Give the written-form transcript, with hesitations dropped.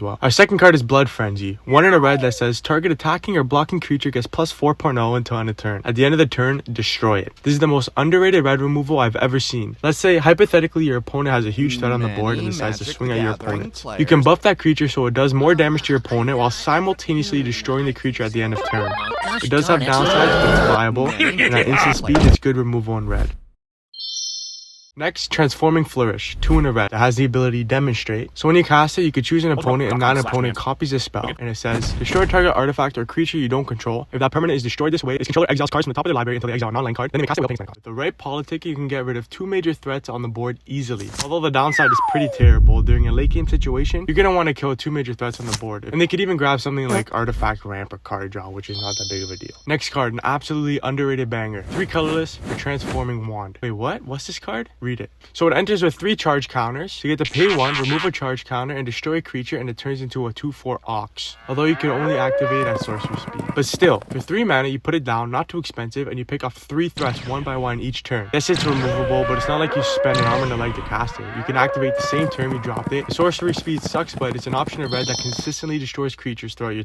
well. Our second card is Blood Frenzy. One in a red that says target attacking or blocking creature gets plus 4.0 until end of turn. At the end of the turn, destroy it. This is the most underrated red removal I've ever seen. Let's say hypothetically your opponent has a huge threat on the board and decides to swing at your opponent. You can buff that creature so it does more damage to your opponent while simultaneously destroying the creature at the end of turn. It does have downsides, but it's viable, and at instant speed it's good removal in red. Next, Transforming Flourish, 2 in a red, that has the ability Demonstrate. So when you cast it, you could choose an opponent and non-opponent copies this spell. And it says, destroy target artifact or creature you don't control. If that permanent is destroyed this way, its controller exiles cards from the top of their library until they exile a non-land card, then they may cast it without paying a card. With the right politic, you can get rid of 2 major threats on the board easily. Although the downside is pretty terrible, during a late game situation, you're gonna want to kill 2 major threats on the board. And they could even grab something like Artifact Ramp or Card Draw, which is not that big of a deal. Next card, an absolutely underrated banger. 3 colorless for Transforming Wand. Wait, what? What's this card? Read it. So it enters with 3 charge counters. You get to pay 1, remove a charge counter, and destroy a creature, and it turns into a 2/4 Ox. Although you can only activate at sorcery speed. But still, for 3 mana, you put it down, not too expensive, and you pick off 3 threats one by one each turn. Yes, it's removable, but it's not like you spend an arm and a leg to cast it. You can activate the same turn you dropped it. The sorcery speed sucks, but it's an option of red that consistently destroys creatures throughout your